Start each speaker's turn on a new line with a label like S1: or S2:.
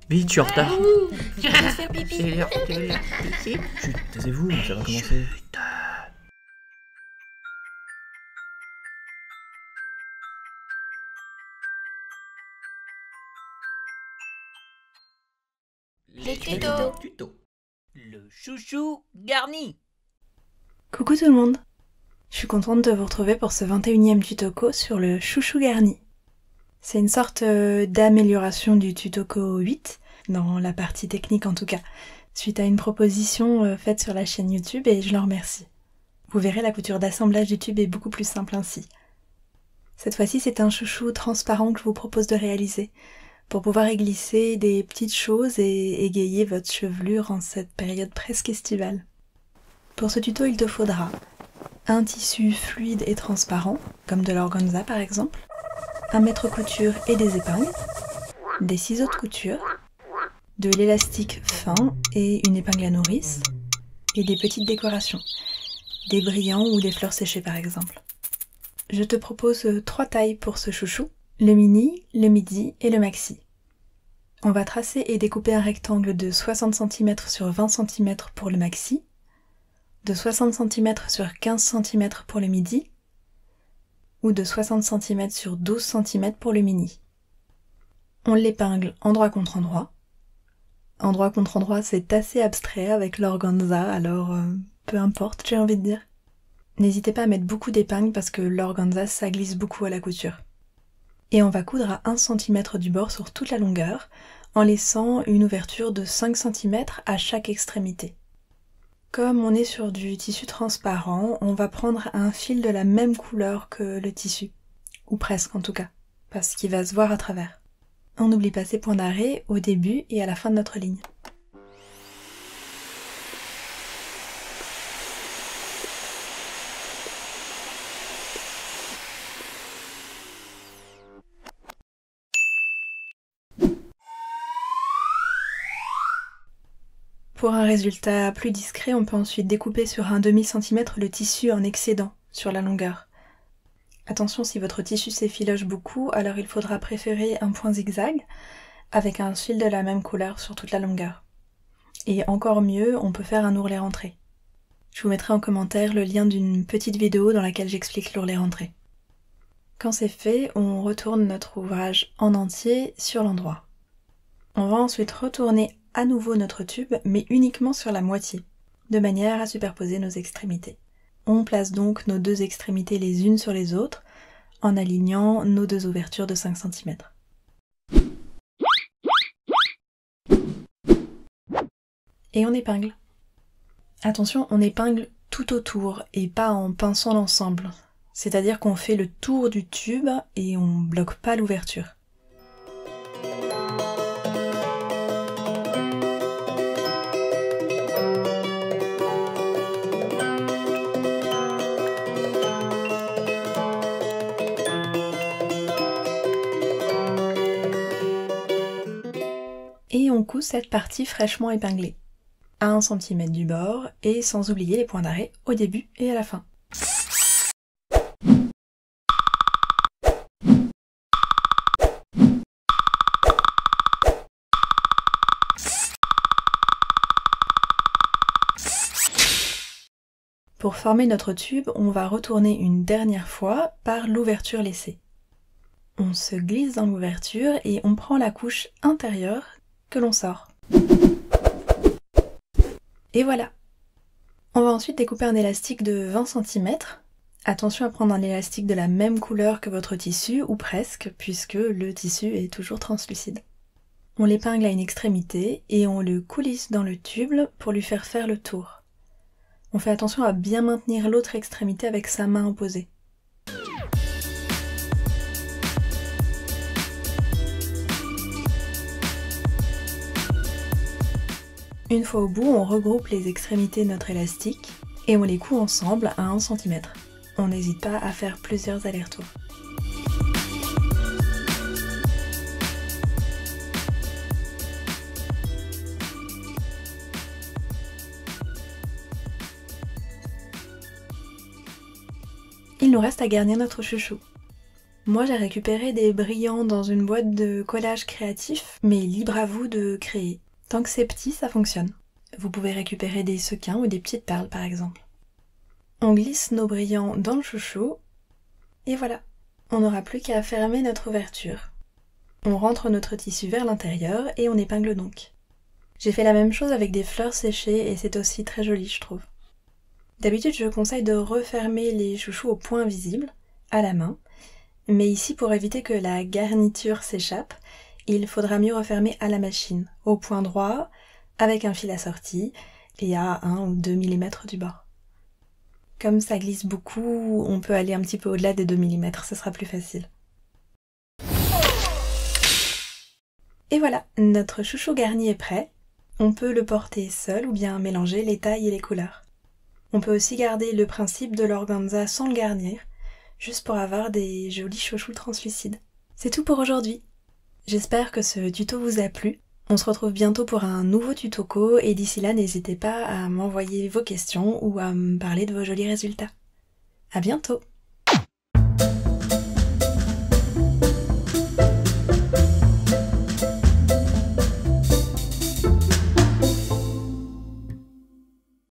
S1: Vite, je suis en retard.
S2: Je vais faire pipi.
S1: C'est l'heure de la piscine. Chut, taisez-vous, ça va commencer.
S2: Les tutos.
S3: Le chouchou garni.
S4: Coucou tout le monde. Je suis contente de vous retrouver pour ce 21e tutoco sur le chouchou garni. C'est une sorte d'amélioration du tutoco 8, dans la partie technique en tout cas, suite à une proposition faite sur la chaîne YouTube et je leur remercie. Vous verrez, la couture d'assemblage du tube est beaucoup plus simple ainsi. Cette fois-ci, c'est un chouchou transparent que je vous propose de réaliser, pour pouvoir y glisser des petites choses et égayer votre chevelure en cette période presque estivale. Pour ce tuto, il te faudra un tissu fluide et transparent, comme de l'organza par exemple, un mètre couture et des épingles, des ciseaux de couture, de l'élastique fin et une épingle à nourrice, et des petites décorations, des brillants ou des fleurs séchées par exemple. Je te propose 3 tailles pour ce chouchou, le mini, le midi et le maxi. On va tracer et découper un rectangle de 60 cm sur 20 cm pour le maxi, de 60 cm sur 15 cm pour le midi, ou de 60 cm sur 12 cm pour le mini. On l'épingle endroit contre endroit. Endroit contre endroit, c'est assez abstrait avec l'organza, alors peu importe, j'ai envie de dire. N'hésitez pas à mettre beaucoup d'épingles parce que l'organza, ça glisse beaucoup à la couture. Et on va coudre à 1 cm du bord sur toute la longueur, en laissant une ouverture de 5 cm à chaque extrémité. Comme on est sur du tissu transparent, on va prendre un fil de la même couleur que le tissu, ou presque en tout cas, parce qu'il va se voir à travers. On n'oublie pas ces points d'arrêt au début et à la fin de notre ligne. Pour un résultat plus discret, on peut ensuite découper sur un demi-centimètre le tissu en excédent sur la longueur. Attention, si votre tissu s'effiloche beaucoup, alors il faudra préférer un point zigzag avec un fil de la même couleur sur toute la longueur. Et encore mieux, on peut faire un ourlet rentré. Je vous mettrai en commentaire le lien d'une petite vidéo dans laquelle j'explique l'ourlet rentré. Quand c'est fait, on retourne notre ouvrage en entier sur l'endroit. On va ensuite retourner à nouveau notre tube, mais uniquement sur la moitié, de manière à superposer nos extrémités. On place donc nos deux extrémités les unes sur les autres, en alignant nos deux ouvertures de 5 cm. Et on épingle. Attention, on épingle tout autour et pas en pinçant l'ensemble. C'est-à-dire qu'on fait le tour du tube et on bloque pas l'ouverture. Et on coud cette partie fraîchement épinglée, à 1 cm du bord et sans oublier les points d'arrêt au début et à la fin. Pour former notre tube, on va retourner une dernière fois par l'ouverture laissée. On se glisse dans l'ouverture et on prend la couche intérieure que l'on sort. Et voilà. On va ensuite découper un élastique de 20 cm. Attention à prendre un élastique de la même couleur que votre tissu, ou presque, puisque le tissu est toujours translucide. On l'épingle à une extrémité et on le coulisse dans le tube pour lui faire le tour. On fait attention à bien maintenir l'autre extrémité avec sa main opposée. Une fois au bout, on regroupe les extrémités de notre élastique et on les coud ensemble à 1 cm. On n'hésite pas à faire plusieurs allers-retours. Il nous reste à garnir notre chouchou. Moi j'ai récupéré des brillants dans une boîte de collage créatif, mais libre à vous de créer. Tant que c'est petit, ça fonctionne. Vous pouvez récupérer des sequins ou des petites perles par exemple. On glisse nos brillants dans le chouchou, et voilà. On n'aura plus qu'à fermer notre ouverture. On rentre notre tissu vers l'intérieur et on épingle donc. J'ai fait la même chose avec des fleurs séchées et c'est aussi très joli je trouve. D'habitude je conseille de refermer les chouchous au point visible, à la main, mais ici pour éviter que la garniture s'échappe, il faudra mieux refermer à la machine, au point droit, avec un fil assorti et à 1 ou 2 mm du bord. Comme ça glisse beaucoup, on peut aller un petit peu au-delà des 2 mm, ce sera plus facile. Et voilà, notre chouchou garni est prêt. On peut le porter seul ou bien mélanger les tailles et les couleurs. On peut aussi garder le principe de l'organza sans le garnir, juste pour avoir des jolis chouchous translucides. C'est tout pour aujourd'hui. J'espère que ce tuto vous a plu. On se retrouve bientôt pour un nouveau tuto et d'ici là n'hésitez pas à m'envoyer vos questions ou à me parler de vos jolis résultats. À bientôt!